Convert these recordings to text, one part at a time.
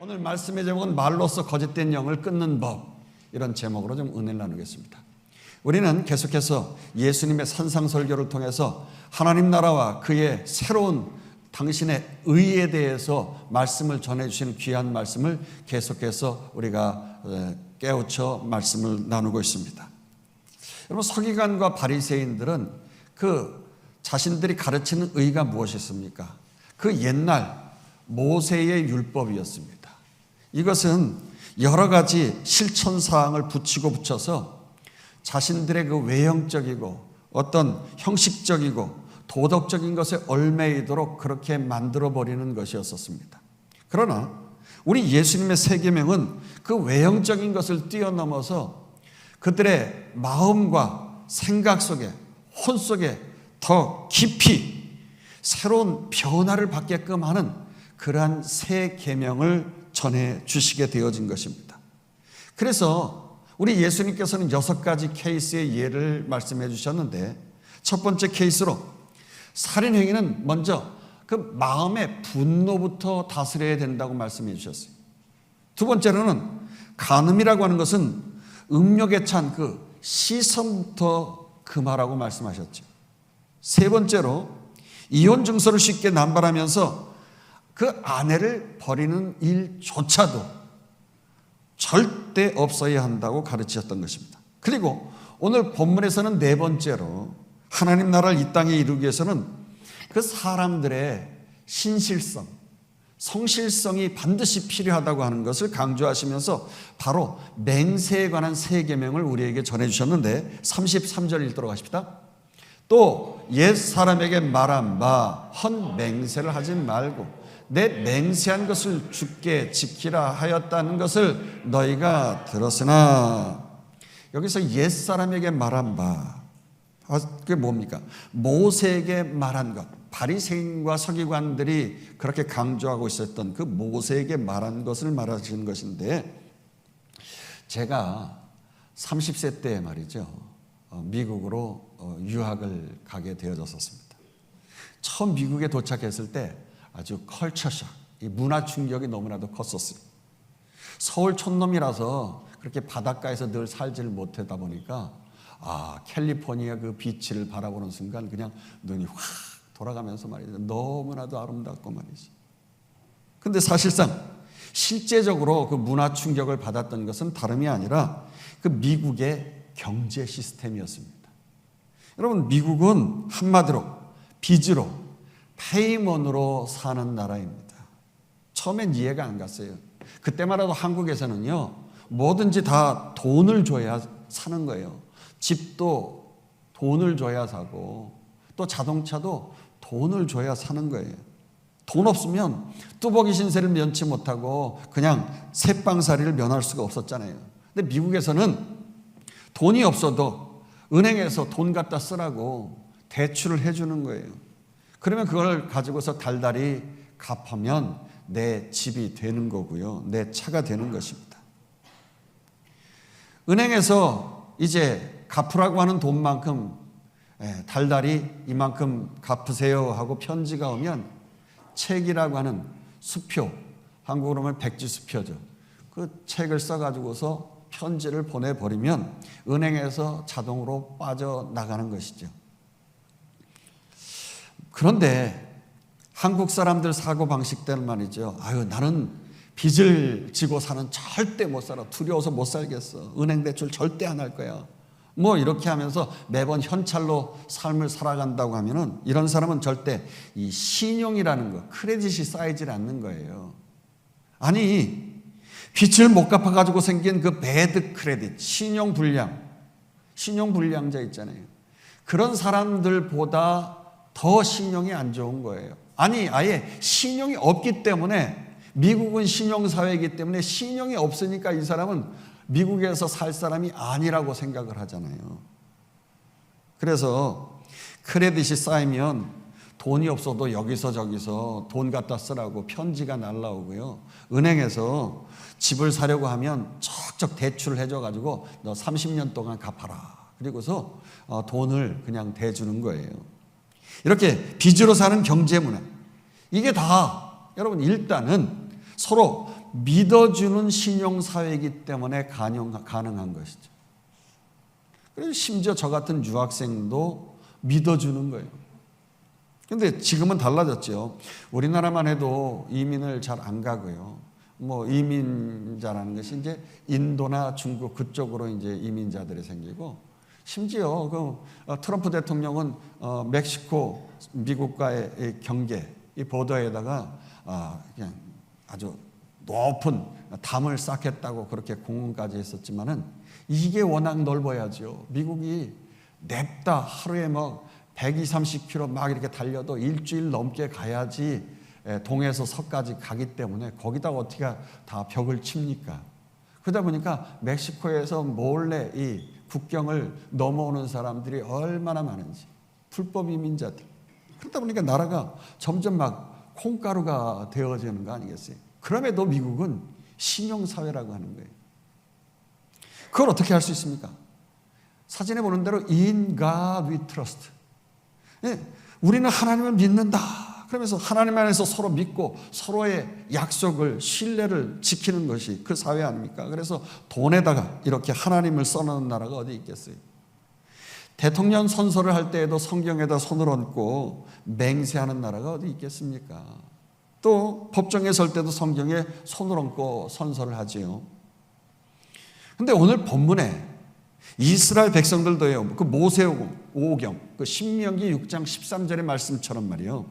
오늘 말씀의 제목은 말로써 거짓된 영을 끊는 법, 이런 제목으로 좀 은혜를 나누겠습니다. 우리는 계속해서 예수님의 산상설교를 통해서 하나님 나라와 그의 새로운 당신의 의에 대해서 말씀을 전해주시는 귀한 말씀을 계속해서 우리가 깨우쳐 말씀을 나누고 있습니다. 여러분, 서기관과 바리새인들은 그 자신들이 가르치는 의가 무엇이었습니까? 그 옛날 모세의 율법이었습니다. 이것은 여러 가지 실천사항을 붙이고 붙여서 자신들의 그 외형적이고 어떤 형식적이고 도덕적인 것에 얽매이도록 그렇게 만들어버리는 것이었습니다. 그러나 우리 예수님의 새 계명은 그 외형적인 것을 뛰어넘어서 그들의 마음과 생각 속에, 혼 속에 더 깊이 새로운 변화를 받게끔 하는 그러한 새 계명을 전해 주시게 되어진 것입니다. 그래서 우리 예수님께서는 6가지 케이스의 예를 말씀해 주셨는데, 첫 번째 케이스로 살인 행위는 먼저 그 마음의 분노부터 다스려야 된다고 말씀해 주셨어요. 두 번째로는 간음이라고 하는 것은 음욕에 찬 그 시선부터 금하라고 말씀하셨죠. 세 번째로 이혼 증서를 쉽게 남발하면서 그 아내를 버리는 일조차도 절대 없어야 한다고 가르치셨던 것입니다. 그리고 오늘 본문에서는 네 번째로 하나님 나라를 이 땅에 이루기 위해서는 그 사람들의 신실성, 성실성이 반드시 필요하다고 하는 것을 강조하시면서 바로 맹세에 관한 새 계명을 우리에게 전해주셨는데, 33절 읽도록 하십시다. 또 옛 사람에게 말한 바 헛 맹세를 하지 말고 내 맹세한 것을 주께 지키라 하였다는 것을 너희가 들었으나, 여기서 옛 사람에게 말한 바, 그게 뭡니까? 모세에게 말한 것, 바리새인과 서기관들이 그렇게 강조하고 있었던 그 모세에게 말한 것을 말하시는 것인데, 제가 30세 때 말이죠, 미국으로 유학을 가게 되어졌었습니다. 처음 미국에 도착했을 때 아주 컬처쇼, 이 문화 충격이 너무나도 컸었어요. 서울 촌놈이라서 그렇게 바닷가에서 늘 살지를 못하다 보니까 캘리포니아 그 비치를 바라보는 순간 그냥 눈이 확 돌아가면서 말이죠. 너무나도 아름답고 말이지. 근데 사실상 실제적으로 그 문화 충격을 받았던 것은 다름이 아니라 그 미국의 경제 시스템이었습니다. 여러분, 미국은 한마디로 빚으로, 페이먼으로 사는 나라입니다. 처음엔 이해가 안 갔어요. 그때만 해도 한국에서는요, 뭐든지 다 돈을 줘야 사는 거예요. 집도 돈을 줘야 사고, 또 자동차도 돈을 줘야 사는 거예요. 돈 없으면 뚜벅이 신세를 면치 못하고 그냥 새빵살이를 면할 수가 없었잖아요. 근데 미국에서는 돈이 없어도 은행에서 돈 갖다 쓰라고 대출을 해주는 거예요. 그러면 그걸 가지고서 달달이 갚으면 내 집이 되는 거고요, 내 차가 되는 것입니다. 은행에서 이제 갚으라고 하는 돈만큼 달달이 이만큼 갚으세요 하고 편지가 오면 책이라고 하는 수표, 한국으로 하면 백지수표죠. 그 책을 써가지고서 편지를 보내버리면 은행에서 자동으로 빠져나가는 것이죠. 그런데 한국 사람들 사고방식대는 말이죠. 나는 빚을 지고 사는 절대 못 살아. 두려워서 못 살겠어. 은행 대출 절대 안 할 거야. 뭐 이렇게 하면서 매번 현찰로 삶을 살아간다고 하면은, 이런 사람은 절대 이 신용이라는 거, 크레딧이 쌓이질 않는 거예요. 아니, 빚을 못 갚아가지고 생긴 그 배드 크레딧, 신용불량자 있잖아요. 그런 사람들보다 더 신용이 안 좋은 거예요. 아니, 아예 신용이 없기 때문에, 미국은 신용사회이기 때문에 신용이 없으니까 이 사람은 미국에서 살 사람이 아니라고 생각을 하잖아요. 그래서 크레딧이 쌓이면 돈이 없어도 여기서 저기서 돈 갖다 쓰라고 편지가 날라오고요. 은행에서 집을 사려고 하면 척척 대출을 해줘가지고 너 30년 동안 갚아라. 그리고서 돈을 그냥 대주는 거예요. 이렇게 빚으로 사는 경제 문화, 이게 다 여러분 일단은 서로 믿어주는 신용사회이기 때문에 가능한 것이죠. 그래서 심지어 저 같은 유학생도 믿어주는 거예요. 그런데 지금은 달라졌죠. 우리나라만 해도 이민을 잘 안 가고요. 뭐 이민자라는 것이 이제 인도나 중국 그쪽으로 이제 이민자들이 생기고, 심지어 트럼프 대통령은 멕시코 미국과의 경계 이 보더에다가 그냥 아주 높은 담을 쌓겠다고 그렇게 공언까지 했었지만은 이게 워낙 넓어야죠. 미국이 냅다 하루에 뭐 120, 30km 막 이렇게 달려도 일주일 넘게 가야지 동에서 서까지 가기 때문에 거기다가 어떻게 다 벽을 칩니까? 그러다 보니까 멕시코에서 몰래 이 국경을 넘어오는 사람들이 얼마나 많은지, 불법 이민자들. 그러다 보니까 나라가 점점 막 콩가루가 되어지는 거 아니겠어요? 그럼에도 미국은 신용사회라고 하는 거예요. 그걸 어떻게 할 수 있습니까? 사진에 보는 대로 In God we trust. 우리는 하나님을 믿는다. 그러면서 하나님 안에서 서로 믿고 서로의 약속을, 신뢰를 지키는 것이 그 사회 아닙니까? 그래서 돈에다가 이렇게 하나님을 써놓은 나라가 어디 있겠어요? 대통령 선서를 할 때에도 성경에다 손을 얹고 맹세하는 나라가 어디 있겠습니까? 또 법정에 설 때도 성경에 손을 얹고 선서를 하지요. 그런데 오늘 본문에 이스라엘 백성들도요, 그 모세오경, 그 신명기 6장 13절의 말씀처럼 말이요,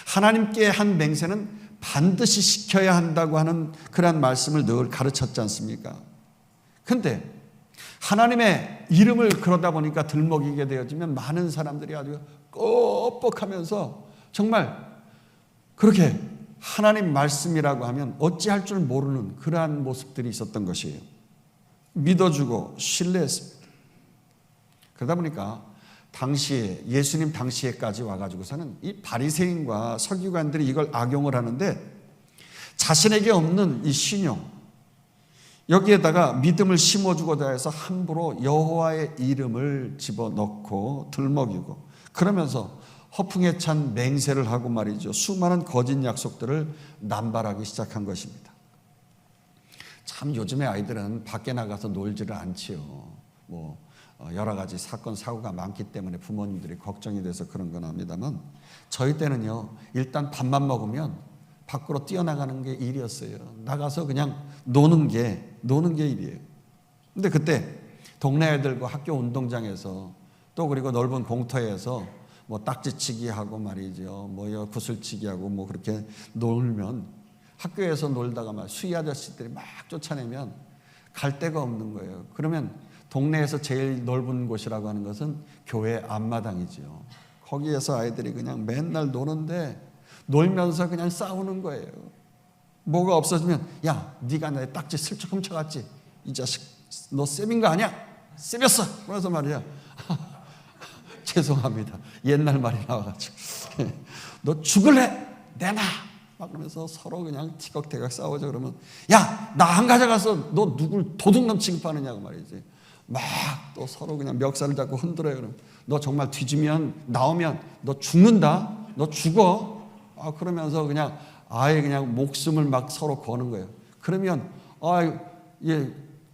하나님께 한 맹세는 반드시 지켜야 한다고 하는 그런 말씀을 늘 가르쳤지 않습니까? 그런데 하나님의 이름을 그러다 보니까 들먹이게 되어지면 많은 사람들이 아주 뻑뻑하면서 정말 그렇게 하나님 말씀이라고 하면 어찌할 줄 모르는 그러한 모습들이 있었던 것이에요. 믿어주고 신뢰했습니다. 그러다 보니까 당시에, 예수님 당시에까지 와가지고서는 이 바리새인과 서기관들이 이걸 악용을 하는데, 자신에게 없는 이 신용, 여기에다가 믿음을 심어주고자 해서 함부로 여호와의 이름을 집어넣고 들먹이고, 그러면서 허풍에 찬 맹세를 하고 말이죠, 수많은 거짓 약속들을 남발하기 시작한 것입니다. 참 요즘의 아이들은 밖에 나가서 놀지를 않지요. 뭐 여러 가지 사건 사고가 많기 때문에 부모님들이 걱정이 돼서 그런 건 합니다만, 저희 때는요, 일단 밥만 먹으면 밖으로 뛰어나가는 게 일이었어요. 나가서 그냥 노는 게 일이에요. 근데 그때 동네 애들과 학교 운동장에서 또 그리고 넓은 공터에서 뭐 딱지치기 하고 말이죠, 뭐 구슬치기 하고 뭐 그렇게 놀면, 학교에서 놀다가 막 수위 아저씨들이 막 쫓아내면 갈 데가 없는 거예요. 그러면 동네에서 제일 넓은 곳이라고 하는 것은 교회 앞마당이죠. 거기에서 아이들이 그냥 맨날 노는데, 놀면서 그냥 싸우는 거예요. 뭐가 없어지면, 야, 네가 내 딱지 슬쩍 훔쳐갔지? 이 자식, 너 쌤인 거 아니야? 쌤이었어! 그래서 말이야, 죄송합니다, 옛날 말이 나와가지고 너 죽을래? 내놔! 막 그러면서 서로 그냥 티격태격 싸우죠. 그러면, 야, 나 안 가져가서 너 누굴 도둑놈 취급하느냐고 말이지. 막 또 서로 그냥 멱살을 잡고 흔들어요. 그럼 너 정말 뒤지면, 나오면 너 죽는다, 너 죽어. 그러면서 그냥 아예 그냥 목숨을 막 서로 거는 거예요. 그러면 예,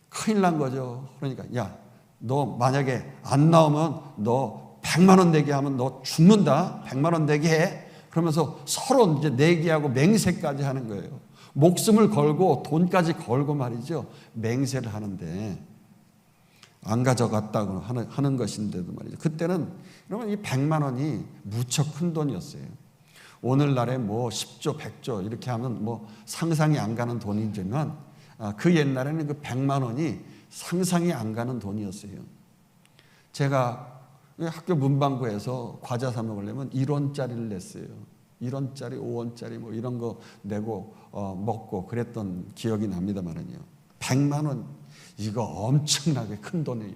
큰일 난 거죠. 그러니까, 야, 너 만약에 안 나오면 너 100만 원 내게 하면 너 죽는다. 100만 원 내게 해. 그러면서 서로 이제 내기하고 맹세까지 하는 거예요. 목숨을 걸고 돈까지 걸고 말이죠, 맹세를 하는데, 안 가져갔다고 하는 것인데도 말이죠. 그때는 그러면 이 100만 원이 무척 큰 돈이었어요. 오늘날에 뭐 10조, 100조 이렇게 하면 뭐 상상이 안 가는 돈이지만, 그 옛날에는 그 100만 원이 상상이 안 가는 돈이었어요. 제가 학교 문방구에서 과자 사 먹으려면 1원짜리를 냈어요. 1원짜리, 5원짜리 뭐 이런 거 내고 먹고 그랬던 기억이 납니다만은요. 100만 원, 이거 엄청나게 큰 돈이에요.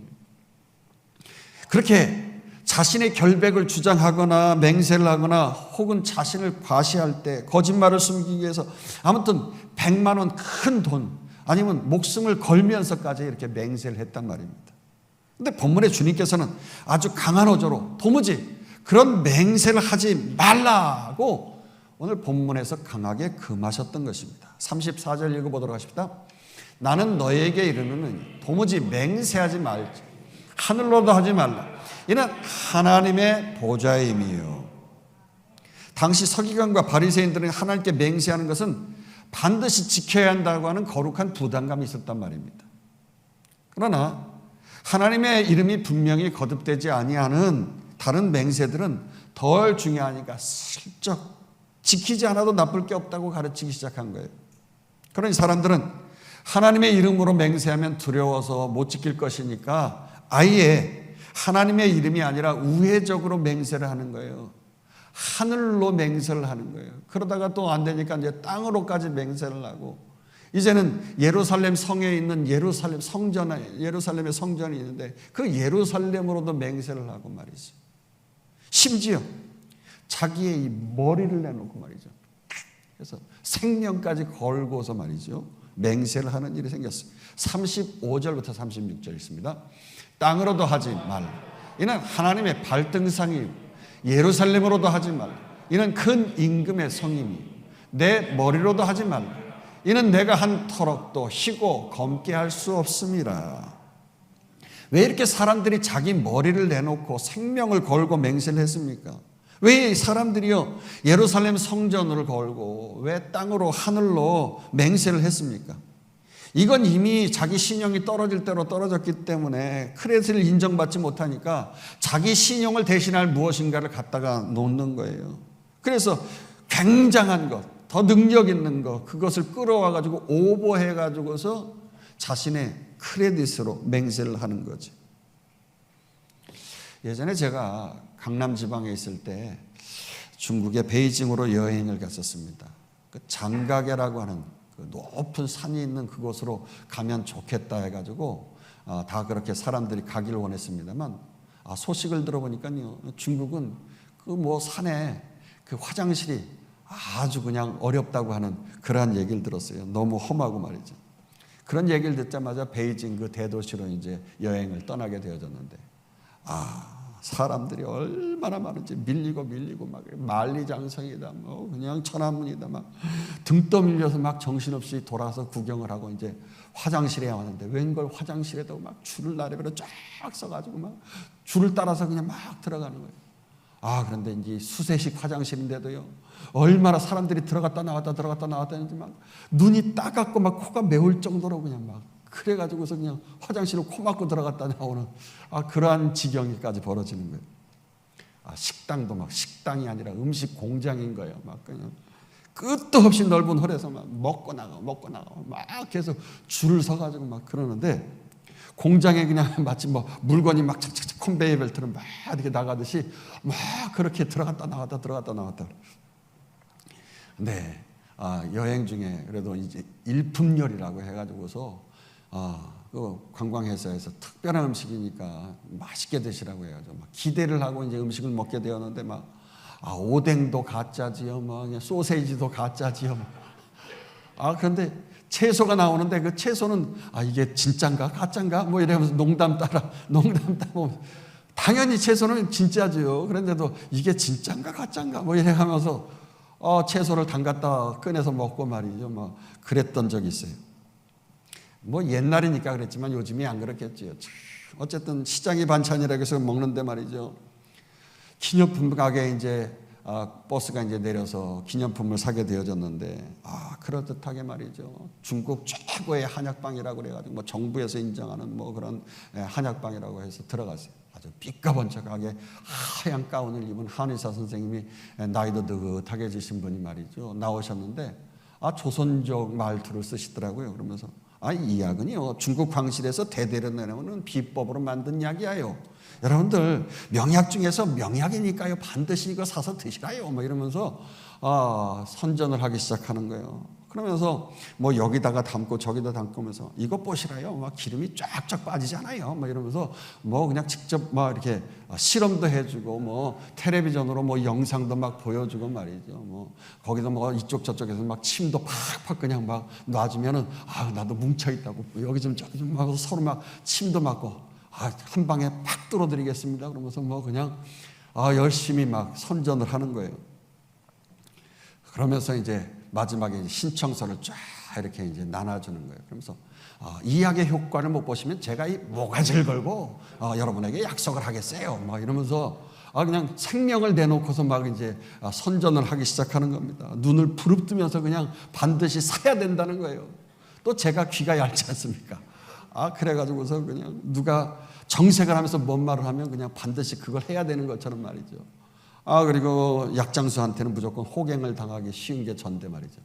그렇게 자신의 결백을 주장하거나 맹세를 하거나 혹은 자신을 과시할 때, 거짓말을 숨기기 위해서 아무튼 100만 원 큰 돈, 아니면 목숨을 걸면서까지 이렇게 맹세를 했단 말입니다. 근데 본문에 주님께서는 아주 강한 어조로 도무지 그런 맹세를 하지 말라고 오늘 본문에서 강하게 금하셨던 것입니다. 34절 읽어보도록 하십시다. 나는 너에게 이르노니 도무지 맹세하지 말지 하늘로도 하지 말라. 이는 하나님의 보좌임이요. 당시 서기관과 바리새인들은 하나님께 맹세하는 것은 반드시 지켜야 한다고 하는 거룩한 부담감이 있었단 말입니다. 그러나 하나님의 이름이 분명히 거듭되지 아니하는 다른 맹세들은 덜 중요하니까 슬쩍 지키지 않아도 나쁠 게 없다고 가르치기 시작한 거예요. 그러니 사람들은 하나님의 이름으로 맹세하면 두려워서 못 지킬 것이니까 아예 하나님의 이름이 아니라 우회적으로 맹세를 하는 거예요. 하늘로 맹세를 하는 거예요. 그러다가 또 안 되니까 이제 땅으로까지 맹세를 하고, 이제는 예루살렘 성에 있는 예루살렘의 성전이 있는데 그 예루살렘으로도 맹세를 하고 말이죠. 심지어 자기의 이 머리를 내놓고 말이죠. 그래서 생명까지 걸고서 말이죠. 맹세를 하는 일이 생겼어요. 35절부터 36절 있습니다. 땅으로도 하지 말라. 이는 하나님의 발등상이 예루살렘으로도 하지 말라. 이는 큰 임금의 성임이 내 머리로도 하지 말라. 이는 내가 한 터럭도 희고 검게 할 수 없음이라. 왜 이렇게 사람들이 자기 머리를 내놓고 생명을 걸고 맹세를 했습니까? 왜 사람들이요 예루살렘 성전을 걸고 왜 땅으로 하늘로 맹세를 했습니까? 이건 이미 자기 신용이 떨어질 대로 떨어졌기 때문에 크레딧을 인정받지 못하니까 자기 신용을 대신할 무엇인가를 갖다가 놓는 거예요. 그래서 굉장한 것, 더 능력 있는 것, 그것을 끌어와 가지고 오버해 가지고서 자신의 크레딧으로 맹세를 하는 거지. 예전에 제가 강남 지방에 있을 때 중국의 베이징으로 여행을 갔었습니다. 그 장가계라고 하는 그 높은 산이 있는 그곳으로 가면 좋겠다 해가지고 다 그렇게 사람들이 가기를 원했습니다만 소식을 들어보니까요 중국은 그 뭐 산에 그 화장실이 아주 그냥 어렵다고 하는 그러한 얘기를 들었어요. 너무 험하고 말이죠. 그런 얘기를 듣자마자 베이징 그 대도시로 이제 여행을 떠나게 되어졌는데 사람들이 얼마나 많은지 밀리고 막 만리장성이다 뭐 그냥 천안문이다 막 등 떠밀려서 막 정신없이 돌아서 구경을 하고 이제 화장실에 왔는데 웬걸 화장실에도 막 줄을 나래로 쫙 서가지고 막 줄을 따라서 그냥 막 들어가는 거예요. 그런데 이제 수세식 화장실인데도요 얼마나 사람들이 들어갔다 나왔다 했는지 막 눈이 따갑고 막 코가 매울 정도로 그냥 막 그래가지고서 그냥 화장실을 코 막고 들어갔다 나오는 그러한 지경이까지 벌어지는 거예요. 식당도 막 식당이 아니라 음식 공장인 거예요. 막 그냥 끝도 없이 넓은 홀에서 막 먹고 나가고 막 계속 줄을 서가지고 막 그러는데 공장에 그냥 마치 뭐 물건이 막 착착착 컨베이어 벨트로 막 이렇게 나가듯이 막 그렇게 들어갔다 나왔다. 네, 여행 중에 그래도 이제 일품요리라고 해가지고서 그 관광회사에서 특별한 음식이니까 맛있게 드시라고 해가지고 막 기대를 하고 이제 음식을 먹게 되었는데 막 오뎅도 가짜지요, 뭐 소세지도 가짜지요. 그런데 채소가 나오는데 그 채소는 이게 진짠가 가짠가 뭐 이러면서 농담 따라 당연히 채소는 진짜지요. 그런데도 이게 진짠가 가짠가 뭐 이래가면서 채소를 담갔다 꺼내서 먹고 말이죠. 뭐 그랬던 적이 있어요. 뭐 옛날이니까 그랬지만 요즘이 안 그렇겠지요. 어쨌든 시장이 반찬이라고 해서 먹는데 말이죠. 기념품 가게에 이제 버스가 이제 내려서 기념품을 사게 되어졌는데 그럴듯하게 말이죠. 중국 최고의 한약방이라고 그래가지고 뭐 정부에서 인정하는 뭐 그런 한약방이라고 해서 들어갔어요. 아주 삐까번쩍하게 하얀 가운을 입은 한의사 선생님이 나이도 느긋하게 지신 분이 말이죠. 나오셨는데 조선족 말투를 쓰시더라고요. 그러면서 이 약은요 중국 광실에서 대대로 내려오는 비법으로 만든 약이에요. 여러분들 명약 중에서 명약이니까요 반드시 이거 사서 드시라요 뭐 이러면서 선전을 하기 시작하는 거예요. 그러면서 뭐 여기다가 담고 저기다 담고면서 이것 보시라요 막 기름이 쫙쫙 빠지잖아요 뭐 이러면서 뭐 그냥 직접 막 이렇게 실험도 해주고 뭐 텔레비전으로 뭐 영상도 막 보여주고 말이죠. 뭐 거기서 뭐 이쪽 저쪽에서 막 침도 팍팍 그냥 막 놔주면은 나도 뭉쳐 있다고 여기 좀 저기 좀 하고 서로 막 침도 맞고 한 방에 팍 뚫어드리겠습니다. 그러면서 뭐 그냥 열심히 막 선전을 하는 거예요. 그러면서 이제 마지막에 신청서를 쫙 이렇게 이제 나눠주는 거예요. 그러면서 이야기의 효과를 못 보시면 제가 이 모가지를 걸고 여러분에게 약속을 하겠어요. 막 이러면서 그냥 생명을 내놓고서 막 이제 선전을 하기 시작하는 겁니다. 눈을 부릅뜨면서 그냥 반드시 사야 된다는 거예요. 또 제가 귀가 얇지 않습니까? 그래가지고서 그냥 누가 정색을 하면서 뭔 말을 하면 그냥 반드시 그걸 해야 되는 것처럼 말이죠. 그리고 약장수한테는 무조건 호갱을 당하기 쉬운 게 전데 말이죠.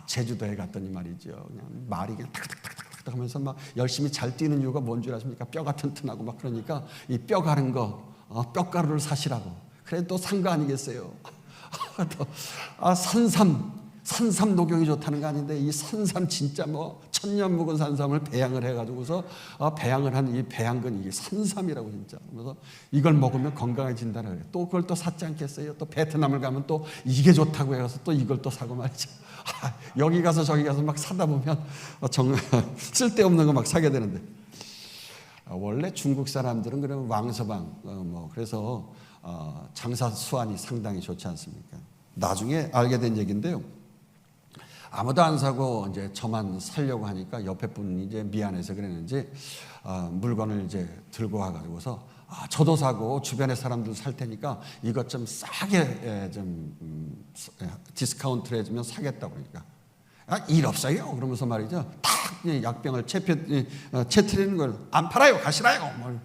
제주도에 갔더니 말이죠. 그냥 말이 그냥 탁탁탁탁탁 하면서 막 열심히 잘 뛰는 이유가 뭔 줄 아십니까? 뼈가 튼튼하고 막 그러니까 이 뼈 가른 거, 뼈가루를 사시라고. 그래 또 산 거 아니겠어요? 산삼 녹용이 좋다는 거 아닌데 이 산삼 진짜 뭐 천년 묵은 산삼을 배양을 해가지고서 배양을 한 이 배양근 이게 산삼이라고 진짜. 그래서 이걸 먹으면 건강해진다는 거예요. 또 그걸 또 샀지 않겠어요? 또 베트남을 가면 또 이게 좋다고 해서 또 이걸 또 사고 말이죠. 여기 가서 저기 가서 막 사다 보면 쓸데없는 거 막 사게 되는데 원래 중국 사람들은 그러면 왕서방 그래서 장사 수완이 상당히 좋지 않습니까? 나중에 알게 된 얘기인데요. 아무도 안 사고 이제 저만 살려고 하니까 옆에 분이 이제 미안해서 그랬는지 물건을 이제 들고 와가지고서 저도 사고 주변의 사람들 살 테니까 이것 좀 싸게 좀 디스카운트를 해주면 사겠다고 그러니까 일 없어요. 그러면서 말이죠. 탁 약병을 채트리는 걸 안 팔아요. 가시라요.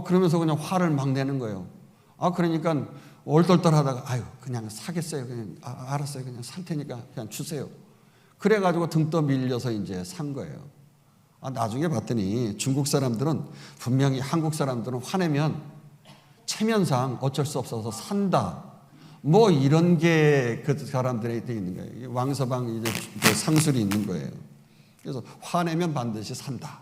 그러면서 그냥 화를 막 내는 거예요. 그러니까 얼떨떨하다가 그냥 사겠어요. 그냥 알았어요. 그냥 살 테니까 그냥 주세요. 그래가지고 등 떠 밀려서 이제 산 거예요. 나중에 봤더니 중국 사람들은 분명히 한국 사람들은 화내면 체면상 어쩔 수 없어서 산다. 뭐 이런 게 그 사람들에게 있는 거예요. 왕서방 이제 그 상술이 있는 거예요. 그래서 화내면 반드시 산다.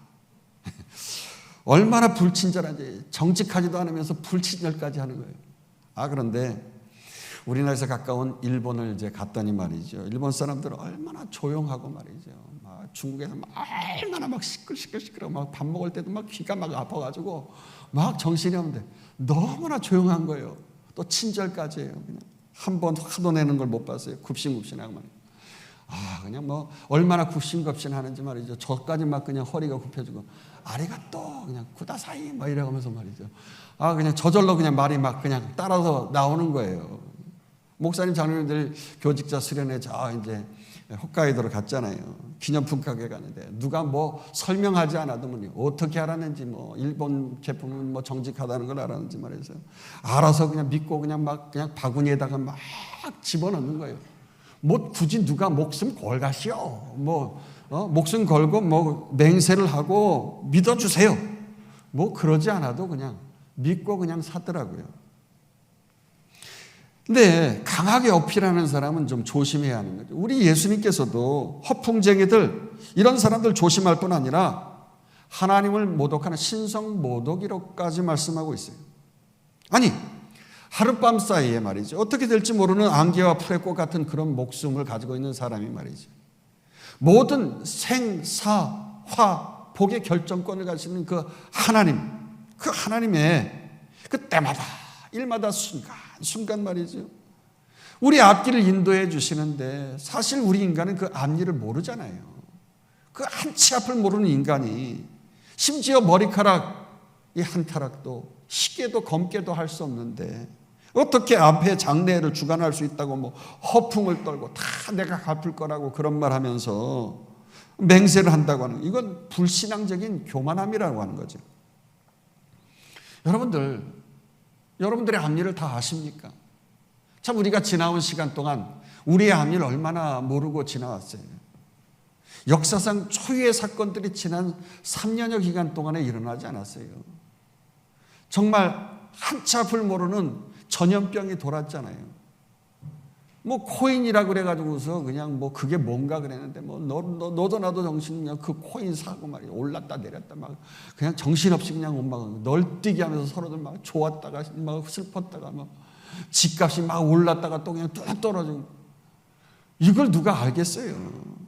얼마나 불친절한지 정직하지도 않으면서 불친절까지 하는 거예요. 그런데 우리나라에서 가까운 일본을 이제 갔더니 말이죠. 일본 사람들은 얼마나 조용하고 말이죠. 중국에서 얼마나 막 시끌시끌 막 밥 먹을 때도 막 귀가 막 아파가지고 막 정신이 없는데 너무나 조용한 거예요. 또 친절까지 해요. 그냥 한 번 화도 내는 걸 못 봤어요. 굽신굽신하고 말이죠. 그냥 뭐 얼마나 굽신굽신하는지 말이죠. 저까지 막 그냥 허리가 굽혀지고 아리가또 그냥 구다사이 막 이러면서 말이죠. 그냥 저절로 그냥 말이 막 그냥 따라서 나오는 거예요. 목사님 장로님들 교직자 수련회 이제 홋카이도로 갔잖아요. 기념품 가게 가는데 누가 뭐 설명하지 않아도 어떻게 알았는지 뭐 일본 제품은 뭐 정직하다는 걸 알았는지 말이죠. 알아서 그냥 믿고 그냥 막 그냥 바구니에다가 막 집어넣는 거예요. 뭐 굳이 누가 목숨 걸가시오. 목숨 걸고 뭐 맹세를 하고 믿어주세요. 뭐 그러지 않아도 그냥 믿고 그냥 사더라고요. 근데 강하게 어필하는 사람은 좀 조심해야 하는 거죠. 우리 예수님께서도 허풍쟁이들 이런 사람들 조심할 뿐 아니라 하나님을 모독하는 신성 모독이라고까지 말씀하고 있어요. 아니 하룻밤 사이에 말이죠. 어떻게 될지 모르는 안개와 풀의 꽃 같은 그런 목숨을 가지고 있는 사람이 말이죠. 모든 생, 사, 화, 복의 결정권을 가지는 그 하나님의 그 때마다 일마다 순간 말이죠. 우리 앞길을 인도해 주시는데 사실 우리 인간은 그 앞일을 모르잖아요. 그 한 치 앞을 모르는 인간이 심지어 머리카락 이 한 타락도 시계도 검게도 할 수 없는데 어떻게 앞에 장래를 주관할 수 있다고 뭐 허풍을 떨고 다 내가 갚을 거라고 그런 말 하면서 맹세를 한다고 하는 이건 불신앙적인 교만함이라고 하는 거죠. 여러분들의 앞일을 다 아십니까? 참 우리가 지나온 시간 동안 우리의 앞일 얼마나 모르고 지나왔어요. 역사상 초유의 사건들이 지난 3년여 기간 동안에 일어나지 않았어요. 정말 한치 앞을 모르는 전염병이 돌았잖아요. 뭐 코인이라고 그래가지고서 그냥 뭐 그게 뭔가 그랬는데 뭐 너도 나도 정신 그냥 그 코인 사고 말이야 올랐다 내렸다 막 그냥 정신없이 그냥 막 널뛰기 하면서 서로들 막 좋았다가 막 슬펐다가 막 집값이 막 올랐다가 또 그냥 뚝 떨어지고 이걸 누가 알겠어요?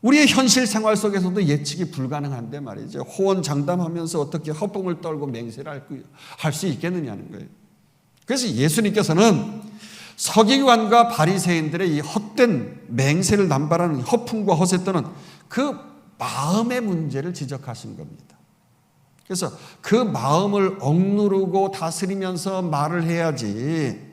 우리의 현실 생활 속에서도 예측이 불가능한데 말이죠. 호언장담하면서 어떻게 허풍을 떨고 맹세를 할 수 있겠느냐는 거예요. 그래서 예수님께서는 서기관과 바리새인들의 이 헛된 맹세를 남발하는 허풍과 허세 또는 그 마음의 문제를 지적하신 겁니다. 그래서 그 마음을 억누르고 다스리면서 말을 해야지.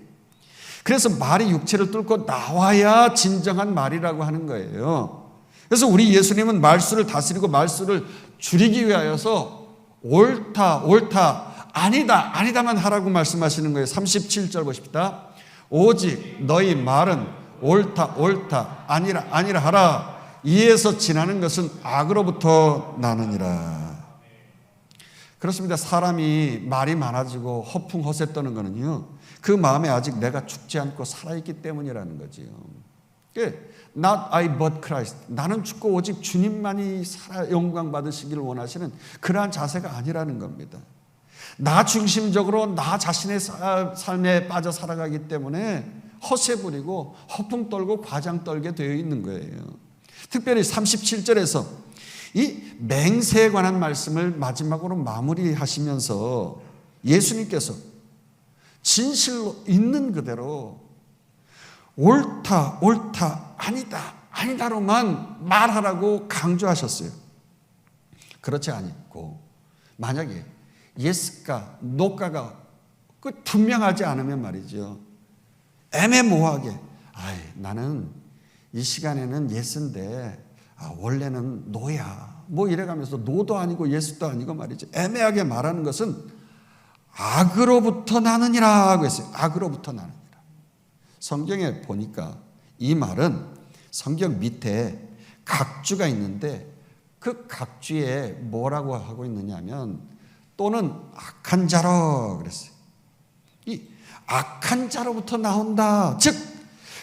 그래서 말이 육체를 뚫고 나와야 진정한 말이라고 하는 거예요. 그래서 우리 예수님은 말수를 다스리고 말수를 줄이기 위하여서 옳다, 아니다, 아니다만 하라고 말씀하시는 거예요. 37절 보십시다. 오직 너희 말은 옳다, 아니라 하라. 이에서 지나는 것은 악으로부터 나느니라. 그렇습니다. 사람이 말이 많아지고 허풍 허세 떠는 거는요, 그 마음에 아직 내가 죽지 않고 살아있기 때문이라는 거지요. Not I but Christ. 나는 죽고 오직 주님만이 영광 받으시기를 원하시는 그러한 자세가 아니라는 겁니다. 나 중심적으로 나 자신의 삶에 빠져 살아가기 때문에 허세 부리고 허풍 떨고 과장 떨게 되어 있는 거예요. 특별히 37절에서 이 맹세에 관한 말씀을 마지막으로 마무리하시면서 예수님께서 진실로 있는 그대로 옳다, 아니다로만 말하라고 강조하셨어요. 그렇지 않고 만약에 예스가 노가가 분명하지 않으면 말이죠, 애매모호하게 나는 이 시간에는 예스인데 원래는 노야 뭐 이래가면서 노도 아니고 예스도 아니고 말이죠, 애매하게 말하는 것은 악으로부터 나느니라 하고 했어요. 악으로부터 나느니라. 성경에 보니까 이 말은 성경 밑에 각주가 있는데 그 각주에 뭐라고 하고 있느냐 하면 또는 악한 자로 그랬어요. 이 악한 자로부터 나온다. 즉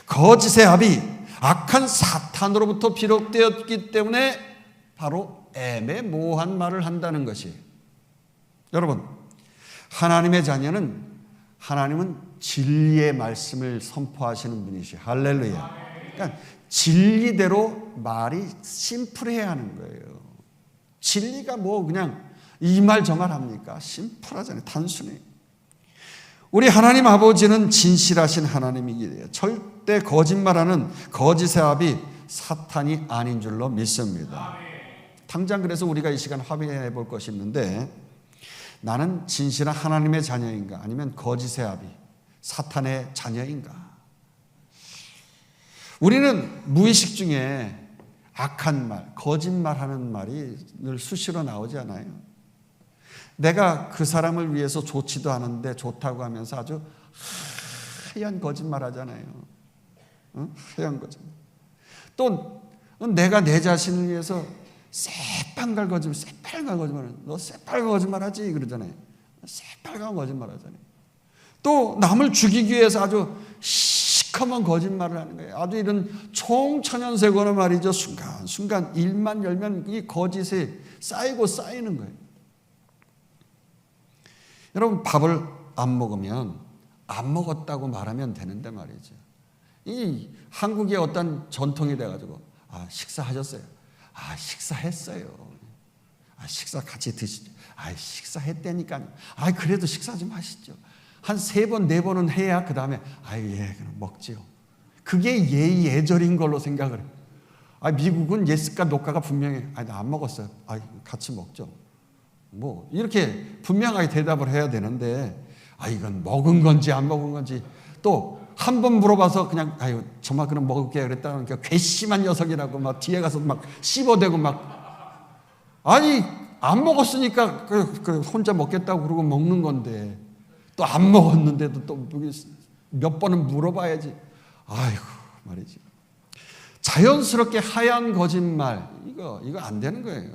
거짓의 압이 악한 사탄으로부터 비롯되었기 때문에 바로 애매모호한 말을 한다는 것이에요. 여러분, 하나님의 자녀는 하나님은 진리의 말씀을 선포하시는 분이시죠. 할렐루야. 그러니까 진리대로 말이 심플해야 하는 거예요. 진리가 뭐 그냥 이 말 저 말 합니까? 심플하잖아요. 단순히. 우리 하나님 아버지는 진실하신 하나님이기에 절대 거짓말하는 거짓의 압이 사탄이 아닌 줄로 믿습니다. 당장 그래서 우리가 이 시간 확인해 볼 것이 있는데, 나는 진실한 하나님의 자녀인가 아니면 거짓의 압이 사탄의 자녀인가? 우리는 무의식 중에 악한 말, 거짓말하는 말이 늘 수시로 나오지 않아요? 내가 그 사람을 위해서 좋지도 않은데 좋다고 하면서 아주 하얀 거짓말 하잖아요. 하얀 거짓말. 또 내가 내 자신을 위해서 새빨간 거짓말, 너 새빨간 거짓말 하지 그러잖아요. 새빨간 거짓말 하잖아요. 또 남을 죽이기 위해서 아주 시커먼 거짓말을 하는 거예요. 아주 이런 총천연색으로 말이죠. 순간 일만 열면 이 거짓이 쌓이고 쌓이는 거예요. 여러분, 밥을 안 먹으면 안 먹었다고 말하면 되는데 말이죠. 이 한국의 어떤 전통이 돼가지고 식사하셨어요? 식사했어요. 식사 같이 드시죠. 식사했다니까요. 그래도 식사 좀 하시죠. 한 3번, 4번은 해야 그 다음에 예, 그럼 먹지요. 그게 예의 예절인 걸로 생각을 해요. 미국은 예스가 노가가 분명해. 나 안 먹었어요. 같이 먹죠. 뭐 이렇게 분명하게 대답을 해야 되는데 이건 먹은 건지 안 먹은 건지, 또 한 번 물어봐서 그냥 정말 그럼 먹을게요 그랬다는 게 괘씸한 녀석이라고 막 뒤에 가서 막 씹어대고 막 안 먹었으니까 그 혼자 먹겠다고 그러고 먹는 건데 또 안 먹었는데도 또 몇 번은 물어봐야지. 말이지. 자연스럽게 하얀 거짓말 이거 안 되는 거예요.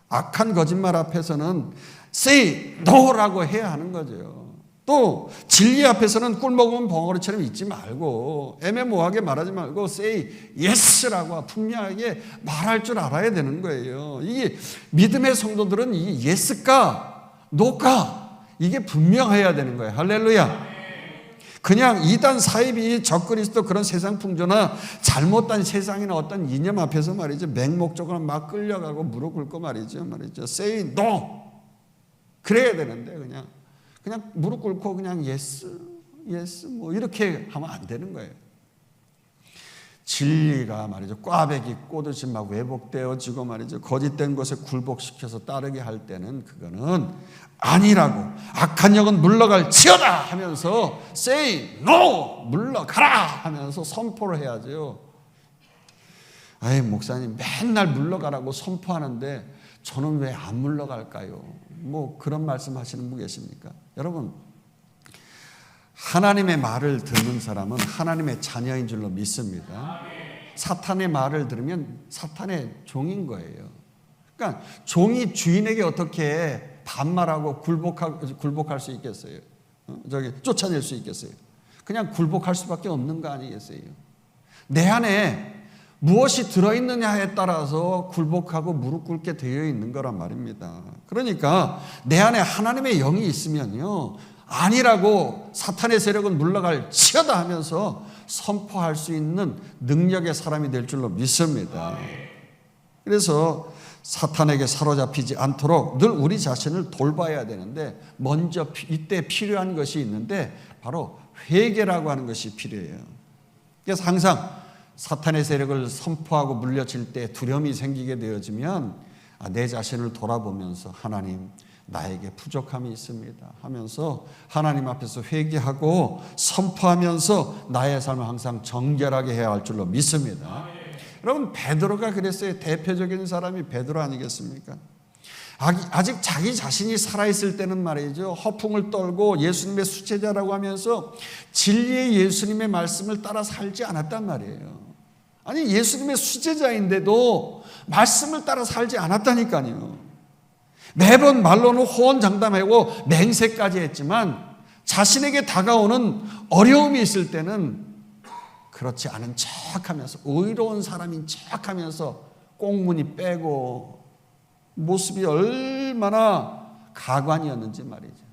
악한 거짓말 앞에서는 say no라고 해야 하는 거죠. 또 진리 앞에서는 꿀 먹으면 벙어리처럼 있지 말고 애매모호하게 말하지 말고 say yes라고 분명하게 말할 줄 알아야 되는 거예요. 이게 믿음의 성도들은 이 yes가 no가 이게 분명해야 되는 거예요. 할렐루야. 그냥 이단 사이비 적그리스도 그런 세상 풍조나 잘못된 세상이나 어떤 이념 앞에서 말이죠, 맹목적으로 막 끌려가고 무릎 꿇고 말이죠 say no 그래야 되는데 그냥 무릎 꿇고 그냥 yes 예스 뭐 이렇게 하면 안 되는 거예요. 진리가 말이죠, 꽈배기 꼬듯이 막 왜곡되어지고 말이죠, 거짓된 것에 굴복시켜서 따르게 할 때는 그거는 아니라고, 악한 영은 물러갈 지어다 하면서 say no, 물러가라 하면서 선포를 해야죠. 아이, 목사님 맨날 물러가라고 선포하는데 저는 왜 안 물러갈까요? 뭐 그런 말씀 하시는 분 계십니까? 여러분, 하나님의 말을 듣는 사람은 하나님의 자녀인 줄로 믿습니다. 사탄의 말을 들으면 사탄의 종인 거예요. 그러니까 종이 주인에게 어떻게 반말하고 굴복할 수 있겠어요? 쫓아낼 수 있겠어요? 그냥 굴복할 수밖에 없는 거 아니겠어요? 내 안에 무엇이 들어있느냐에 따라서 굴복하고 무릎 꿇게 되어 있는 거란 말입니다. 그러니까 내 안에 하나님의 영이 있으면요, 아니라고 사탄의 세력은 물러갈 지어다 하면서 선포할 수 있는 능력의 사람이 될 줄로 믿습니다. 그래서 사탄에게 사로잡히지 않도록 늘 우리 자신을 돌봐야 되는데, 먼저 이때 필요한 것이 있는데 바로 회개라고 하는 것이 필요해요. 그래서 항상 사탄의 세력을 선포하고 물려칠 때 두려움이 생기게 되어지면 내 자신을 돌아보면서 하나님, 나에게 부족함이 있습니다 하면서 하나님 앞에서 회개하고 선포하면서 나의 삶을 항상 정결하게 해야 할 줄로 믿습니다. 여러분, 베드로가 그랬어요. 대표적인 사람이 베드로 아니겠습니까? 아직 자기 자신이 살아있을 때는 말이죠, 허풍을 떨고 예수님의 수제자라고 하면서 진리의 예수님의 말씀을 따라 살지 않았단 말이에요. 아니, 예수님의 수제자인데도 말씀을 따라 살지 않았다니까요. 매번 말로는 호언장담하고 맹세까지 했지만 자신에게 다가오는 어려움이 있을 때는 그렇지 않은 척하면서, 의로운 사람인 척하면서 꽁무니 빼고, 모습이 얼마나 가관이었는지 말이죠.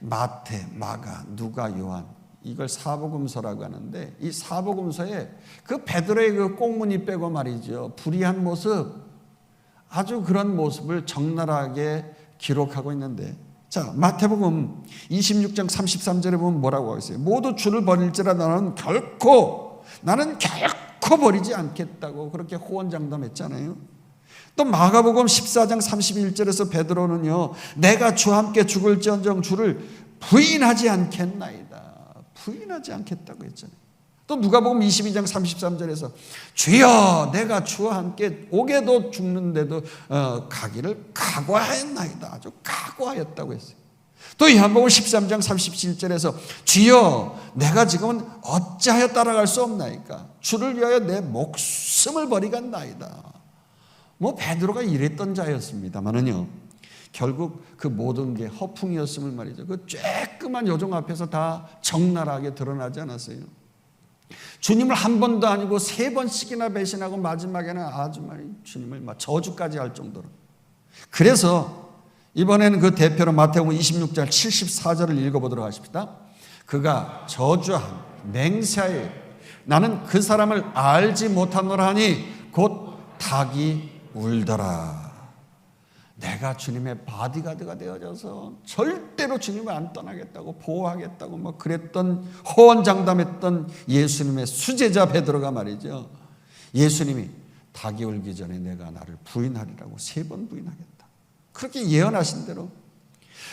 마태, 마가, 누가, 요한, 이걸 사복음서라고 하는데, 이 사복음서에 그 베드로의 그 꽁무니 빼고 말이죠, 불의한 모습, 아주 그런 모습을 적나라하게 기록하고 있는데, 자, 마태복음 26장 33절에 보면 뭐라고 하고 있어요? 모두 주를 버릴지라 나는 결코 버리지 않겠다고 그렇게 호언장담했잖아요. 또 마가복음 14장 31절에서 베드로는요, 내가 주와 함께 죽을지언정 주를 부인하지 않겠나이다, 부인하지 않겠다고 했잖아요. 또 누가복음 22장 33절에서 주여, 내가 주와 함께 옥에도 죽는데도 가기를 각오하였나이다, 아주 각오하였다고 했어요. 또 요한복음 13장 37절에서 주여, 내가 지금은 어찌하여 따라갈 수 없나이까, 주를 위하여 내 목숨을 버리겠나이다. 뭐 베드로가 이랬던 자였습니다만은요, 결국 그 모든 게 허풍이었음을 말이죠, 그 쬐끄만 요종 앞에서 다 적나라하게 드러나지 않았어요. 주님을 한 번도 아니고 3번씩이나 배신하고 마지막에는 아주 많이 주님을 막 저주까지 할 정도로. 그래서 이번에는 그 대표로 마태복음 26장 74절을 읽어보도록 하십시다. 그가 저주한 맹세하여 나는 그 사람을 알지 못하노라 하니 곧 닭이 울더라. 내가 주님의 바디가드가 되어져서 절대로 주님을 안 떠나겠다고, 보호하겠다고 뭐 그랬던, 호언장담했던 예수님의 수제자 베드로가 말이죠, 예수님이 닭이 울기 전에 내가 나를 부인하리라고 3번 부인하겠다, 그렇게 예언하신 대로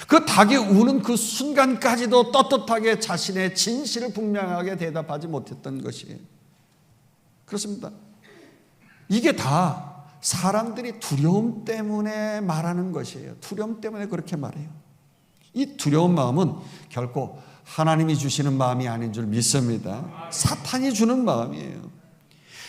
그 닭이 우는 그 순간까지도 떳떳하게 자신의 진실을 분명하게 대답하지 못했던 것이에요. 그렇습니다. 이게 다 사람들이 두려움 때문에 말하는 것이에요. 두려움 때문에 그렇게 말해요. 이 두려운 마음은 결코 하나님이 주시는 마음이 아닌 줄 믿습니다. 사탄이 주는 마음이에요.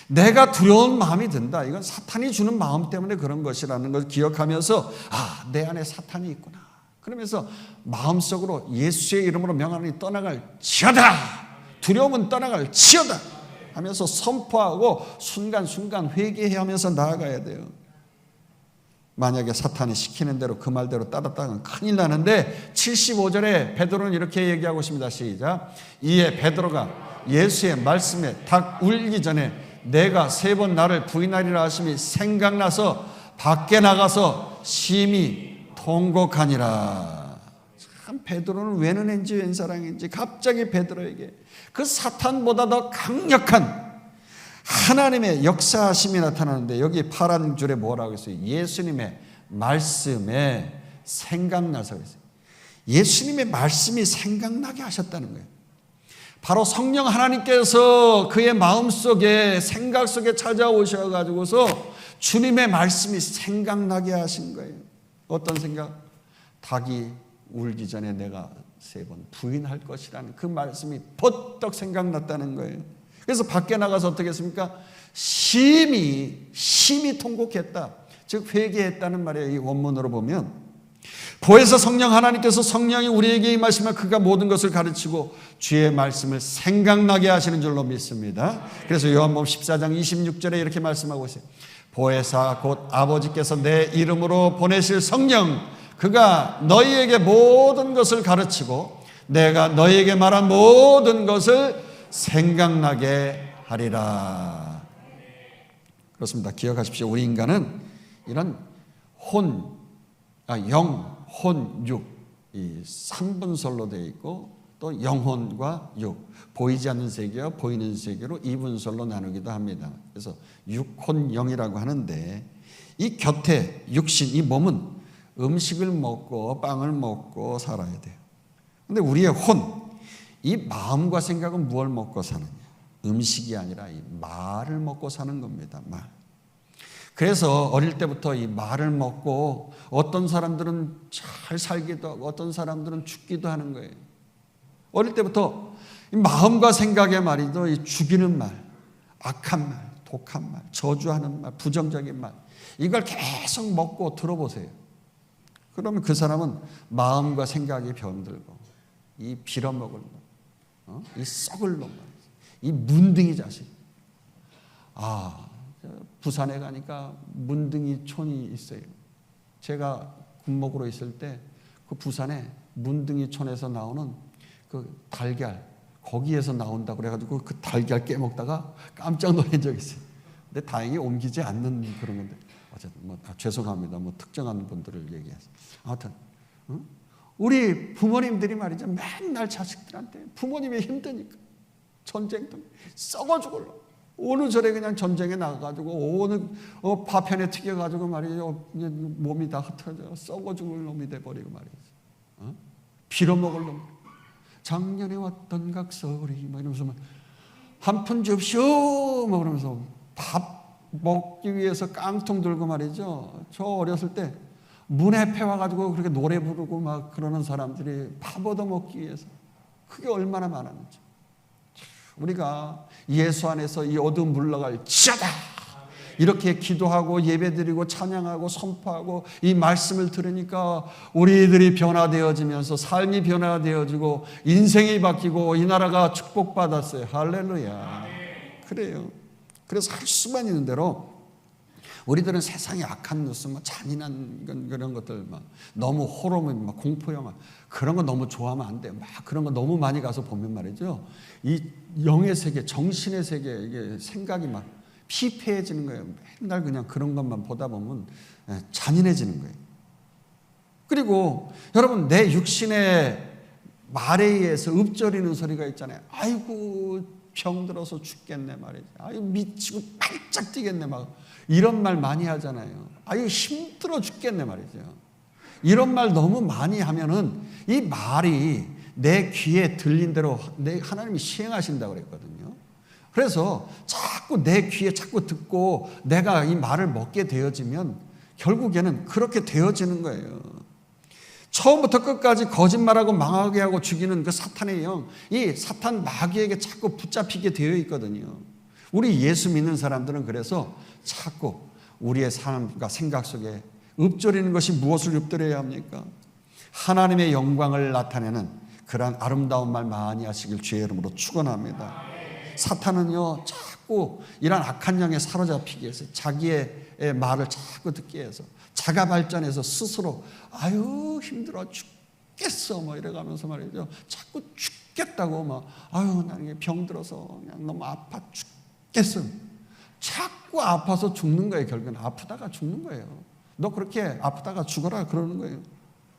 내가 두려운 마음이 든다, 이건 사탄이 주는 마음 때문에 그런 것이라는 걸 기억하면서, 아, 내 안에 사탄이 있구나, 그러면서 마음속으로 예수의 이름으로 명하노니 떠나갈 지어다, 두려움은 떠나갈 지어다 하면서 선포하고 순간순간 회개하면서 나아가야 돼요. 만약에 사탄이 시키는 대로 그 말대로 따랐다면 큰일 나는데, 75절에 베드로는 이렇게 얘기하고 있습니다. 시작. 이에 베드로가 예수의 말씀에 닭 울기 전에 내가 3번 나를 부인하리라 하심이 생각나서 밖에 나가서 심히 통곡하니라. 참 베드로는 웬은인지 웬사랑인지 갑자기 베드로에게 그 사탄보다 더 강력한 하나님의 역사하심이 나타나는데, 여기 파란 줄에 뭐라고 했어요? 예수님의 말씀에 생각나서 그랬어요. 예수님의 말씀이 생각나게 하셨다는 거예요. 바로 성령 하나님께서 그의 마음속에, 생각 속에 찾아오셔가지고서 주님의 말씀이 생각나게 하신 거예요. 어떤 생각? 닭이 울기 전에 내가 3번 부인할 것이라는 그 말씀이 버떡 생각났다는 거예요. 그래서 밖에 나가서 어떻게 했습니까? 심히 통곡했다. 즉 회개했다는 말이에요. 이 원문으로 보면 보혜사 성령 하나님께서 성령이 우리에게 임하시면 그가 모든 것을 가르치고 주의 말씀을 생각나게 하시는 줄로 믿습니다. 그래서 요한복음 14장 26절에 이렇게 말씀하고 있어요. 보혜사 곧 아버지께서 내 이름으로 보내실 성령, 그가 너희에게 모든 것을 가르치고 내가 너희에게 말한 모든 것을 생각나게 하리라. 그렇습니다. 기억하십시오. 우리 인간은 이런 영, 혼, 육, 이 3분설로 되어 있고 또 영혼과 육, 보이지 않는 세계와 보이는 세계로 2분설로 나누기도 합니다. 그래서 육혼 영이라고 하는데, 이 곁에 육신, 이 몸은 음식을 먹고 빵을 먹고 살아야 돼요. 그런데 우리의 혼, 이 마음과 생각은 무엇을 먹고 사느냐? 음식이 아니라 이 말을 먹고 사는 겁니다. 말. 그래서 어릴 때부터 이 말을 먹고 어떤 사람들은 잘 살기도 하고 어떤 사람들은 죽기도 하는 거예요. 어릴 때부터 이 마음과 생각의 말이죠. 이 죽이는 말, 악한 말, 독한 말, 저주하는 말, 부정적인 말, 이걸 계속 먹고 들어보세요. 그러면 그 사람은 마음과 생각이 병들고 이 빌어먹을 놈, 이 썩을 놈, 이 문둥이 자식. 부산에 가니까 문둥이촌이 있어요. 제가 군목으로 있을 때 그 부산에 문둥이촌에서 나오는 그 달걀, 거기에서 나온다고 그래가지고 그 달걀 깨먹다가 깜짝 놀란 적이 있어요. 근데 다행히 옮기지 않는 그런 건데, 어쨌든 죄송합니다. 특정한 분들을 얘기해서. 아무튼 우리 부모님들이 말이죠, 맨날 자식들한테 부모님이 힘드니까 전쟁도 썩어 죽을러. 어느 절에 그냥 전쟁에 나가가지고 어느 파편에 튀겨가지고 말이죠, 몸이 다 흩어져 썩어 죽을 놈이 돼버리고 말이죠. 빌어먹을 놈. 작년에 왔던 각설이 이러면서 한 푼 줍쇼 그러면서 밥 먹기 위해서 깡통 들고 말이죠. 저 어렸을 때 문 앞에 와가지고 그렇게 노래 부르고 막 그러는 사람들이 밥 얻어먹기 위해서, 그게 얼마나 많았는지. 우리가 예수 안에서 이 어두움 물러갈 지어다 이렇게 기도하고 예배드리고 찬양하고 선포하고 이 말씀을 들으니까 우리들이 변화되어지면서 삶이 변화되어지고 인생이 바뀌고 이 나라가 축복받았어요. 할렐루야. 그래요. 그래서 할 수만 있는 대로 우리들은 세상에 악한 뉴스, 잔인한 그런 것들, 너무 호러물, 공포 영화, 그런 거 너무 좋아하면 안 돼요. 그런 거 너무 많이 가서 보면 말이죠, 이 영의 세계, 정신의 세계, 이게 생각이 피폐해지는 거예요. 맨날 그냥 그런 것만 보다 보면 잔인해지는 거예요. 그리고 여러분, 내 육신의 말에 의해서 읊조리는 소리가 있잖아요. 아이고 병들어서 죽겠네 말이죠. 아이고 미치고 반짝 뛰겠네 이런 말 많이 하잖아요. 아유 힘들어 죽겠네 말이죠. 이런 말 너무 많이 하면은 이 말이 내 귀에 들린 대로 하나님이 시행하신다고 그랬거든요. 그래서 자꾸 내 귀에 자꾸 듣고 내가 이 말을 먹게 되어지면 결국에는 그렇게 되어지는 거예요. 처음부터 끝까지 거짓말하고 망하게 하고 죽이는 그 사탄의 영, 이 사탄 마귀에게 자꾸 붙잡히게 되어 있거든요. 우리 예수 믿는 사람들은 그래서 자꾸 우리의 삶과 생각 속에 읊조리는 것이 무엇을 읊조려야 합니까? 하나님의 영광을 나타내는 그러한 아름다운 말 많이 하시길 주의 이름으로 축원합니다. 사탄은요, 자꾸 이런 악한 영에 사로잡히기 위해서 자기의 말을 자꾸 듣게 해서 자가 발전해서 스스로 아유 힘들어 죽겠어 이래가면서 말이죠, 자꾸 죽겠다고 아유 나는 병들어서 그냥 너무 아파 죽겠어. 자꾸 아파서 죽는 거예요. 결국은 아프다가 죽는 거예요. 너 그렇게 아프다가 죽어라 그러는 거예요.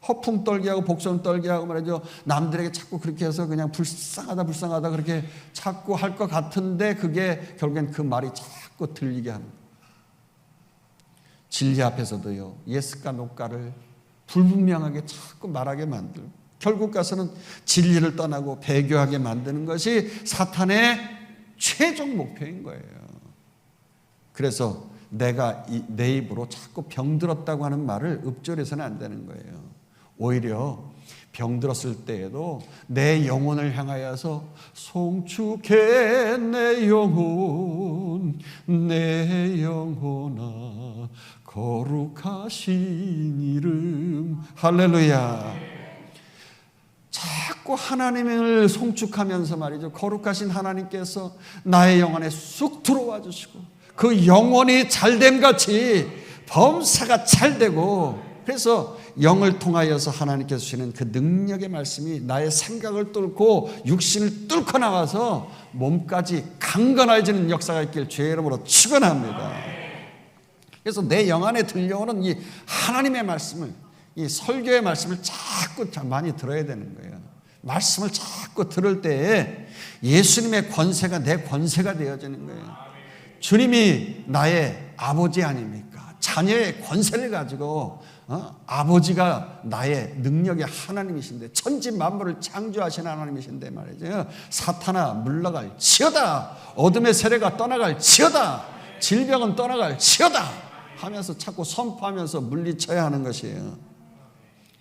허풍 떨게 하고 복선 떨게 하고 말이죠. 남들에게 자꾸 그렇게 해서 그냥 불쌍하다 그렇게 자꾸 할 것 같은데 그게 결국엔 그 말이 자꾸 들리게 하는 거예요. 진리 앞에서도요. 예스과 노가를 불분명하게 자꾸 말하게 만들고 결국 가서는 진리를 떠나고 배교하게 만드는 것이 사탄의 최종 목표인 거예요. 그래서 내가 내 입으로 자꾸 병들었다고 하는 말을 읊조려서는 안 되는 거예요. 오히려 병들었을 때에도 내 영혼을 향하여서 송축해 내 영혼아 거룩하신 이름. 할렐루야. 자꾸 하나님을 송축하면서 말이죠. 거룩하신 하나님께서 나의 영혼에 쑥 들어와 주시고 그 영혼이 잘됨같이 범사가 잘되고 그래서 영을 통하여서 하나님께서 주시는 그 능력의 말씀이 나의 생각을 뚫고 육신을 뚫고 나와서 몸까지 강건해지는 역사가 있길 주의 이름으로 축원합니다. 그래서 내 영 안에 들려오는 이 하나님의 말씀을, 이 설교의 말씀을 자꾸 많이 들어야 되는 거예요. 말씀을 자꾸 들을 때에 예수님의 권세가 내 권세가 되어지는 거예요. 주님이 나의 아버지 아닙니까? 자녀의 권세를 가지고 아버지가 나의 능력의 하나님이신데 천지 만물을 창조하신 하나님이신데 말이죠. 사탄아 물러갈 지어다. 어둠의 세력아 떠나갈 지어다. 질병은 떠나갈 지어다 하면서 자꾸 선포하면서 물리쳐야 하는 것이에요.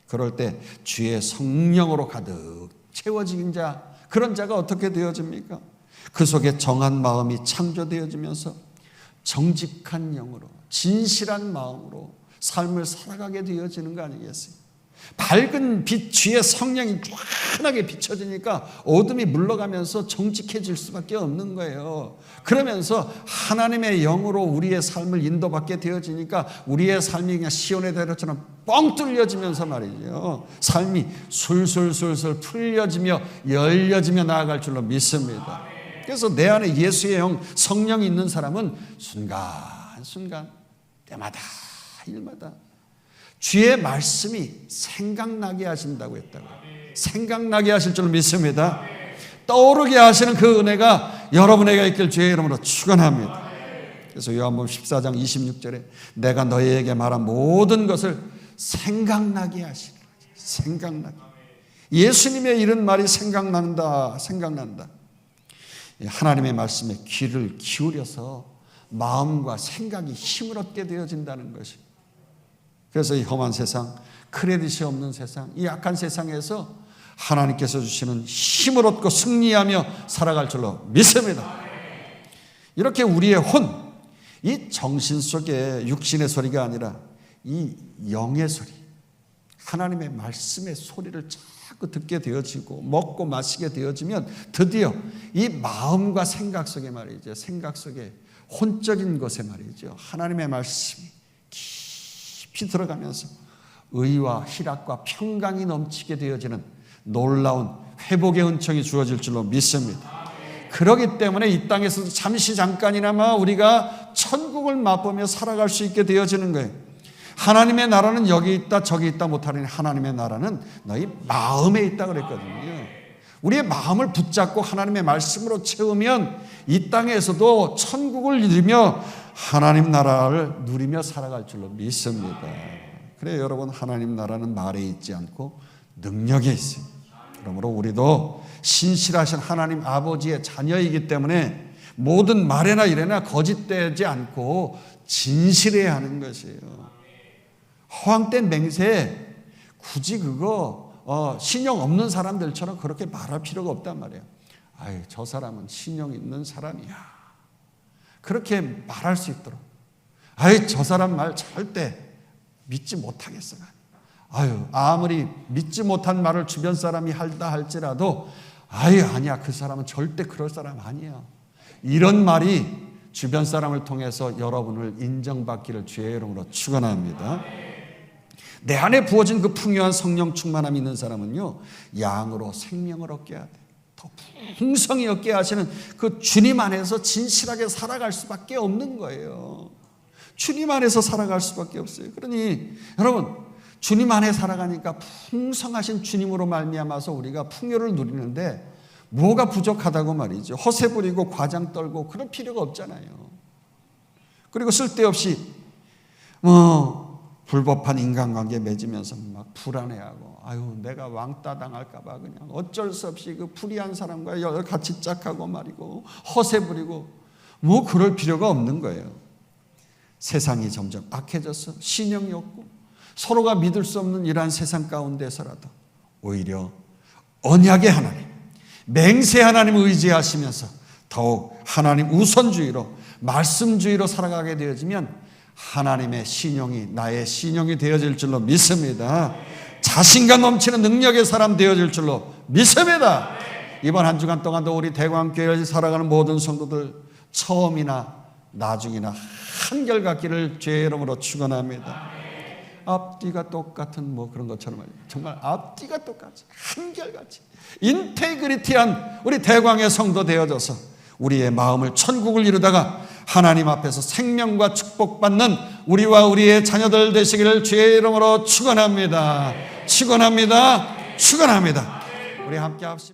그럴 때 주의 성령으로 가득 채워진 자, 그런 자가 어떻게 되어집니까? 그 속에 정한 마음이 창조되어지면서 정직한 영으로 진실한 마음으로 삶을 살아가게 되어지는 거 아니겠어요? 밝은 빛 주의 성령이 환하게 비춰지니까 어둠이 물러가면서 정직해질 수밖에 없는 거예요. 그러면서 하나님의 영으로 우리의 삶을 인도받게 되어지니까 우리의 삶이 그냥 시온의 대로처럼 뻥 뚫려지면서 말이죠. 삶이 술술술술 풀려지며 열려지며 나아갈 줄로 믿습니다. 그래서 내 안에 예수의 영 성령이 있는 사람은 순간순간 때마다 일마다 주의 말씀이 생각나게 하신다고 했다고. 생각나게 하실 줄 믿습니다. 떠오르게 하시는 그 은혜가 여러분에게 있길 주의 이름으로 축원합니다. 그래서 요한복음 14장 26절에 내가 너희에게 말한 모든 것을 생각나게 하시는 거지. 생각나게. 예수님의 이런 말이 생각난다. 하나님의 말씀에 귀를 기울여서 마음과 생각이 힘을 얻게 되어진다는 것이. 그래서 이 험한 세상, 크레딧이 없는 세상, 이 약한 세상에서 하나님께서 주시는 힘을 얻고 승리하며 살아갈 줄로 믿습니다. 이렇게 우리의 혼, 이 정신 속에 육신의 소리가 아니라 이 영의 소리, 하나님의 말씀의 소리를 자꾸 듣게 되어지고 먹고 마시게 되어지면 드디어 이 마음과 생각 속에 말이죠. 생각 속에 혼적인 것에 말이죠. 하나님의 말씀이 깊이 들어가면서 의와 희락과 평강이 넘치게 되어지는 놀라운 회복의 은총이 주어질 줄로 믿습니다. 그렇기 때문에 이 땅에서도 잠시 잠깐이나마 우리가 천국을 맛보며 살아갈 수 있게 되어지는 거예요. 하나님의 나라는 여기 있다 저기 있다 못하니 하나님의 나라는 너희 마음에 있다 그랬거든요. 우리의 마음을 붙잡고 하나님의 말씀으로 채우면 이 땅에서도 천국을 누리며 하나님 나라를 누리며 살아갈 줄로 믿습니다. 그래요, 여러분, 하나님 나라는 말에 있지 않고 능력에 있어요. 그러므로 우리도 신실하신 하나님 아버지의 자녀이기 때문에 모든 말에나 일에나 거짓되지 않고 진실해야 하는 것이에요. 허황된 맹세에 굳이 그거 신용 없는 사람들처럼 그렇게 말할 필요가 없단 말이에요. 아유, 저 사람은 신용 있는 사람이야. 그렇게 말할 수 있도록. 아유, 저 사람 말 절대 믿지 못하겠어. 아유, 아무리 믿지 못한 말을 주변 사람이 한다 할지라도 아유, 아니야, 그 사람은 절대 그럴 사람 아니야. 이런 말이 주변 사람을 통해서 여러분을 인정받기를 주의 이름으로 축원합니다. 내 안에 부어진 그 풍요한 성령 충만함이 있는 사람은요, 양으로 생명을 얻게 해야 돼. 더 풍성히 얻게 하시는 그 주님 안에서 진실하게 살아갈 수밖에 없는 거예요. 주님 안에서 살아갈 수밖에 없어요. 그러니 여러분, 주님 안에 살아가니까 풍성하신 주님으로 말미암아서 우리가 풍요를 누리는데 뭐가 부족하다고 말이죠. 허세 부리고 과장 떨고 그럴 필요가 없잖아요. 그리고 쓸데없이 불법한 인간관계 맺으면서 막 불안해하고 아유 내가 왕따 당할까 봐 그냥 어쩔 수 없이 그 불의한 사람과 같이 짝하고 말이고 허세 부리고 뭐 그럴 필요가 없는 거예요. 세상이 점점 악해져서 신령이 없고 서로가 믿을 수 없는 이러한 세상 가운데서라도 오히려 언약의 하나님, 맹세 하나님을 의지하시면서 더욱 하나님 우선주의로 말씀주의로 살아가게 되어지면 하나님의 신용이 나의 신용이 되어질 줄로 믿습니다. 자신감 넘치는 능력의 사람 되어질 줄로 믿습니다. 이번 한 주간 동안도 우리 대광교회를 살아가는 모든 성도들 처음이나 나중이나 한결같기를 주의 이름으로 축원합니다. 앞뒤가 똑같은 뭐 그런 것처럼 말이에요. 정말 앞뒤가 똑같이 한결같이 인테그리티한 우리 대광의 성도 되어져서 우리의 마음을 천국을 이루다가 하나님 앞에서 생명과 축복받는 우리와 우리의 자녀들 되시기를 주의 이름으로 축원합니다. 축원합니다. 축원합니다. 우리 함께 합시다.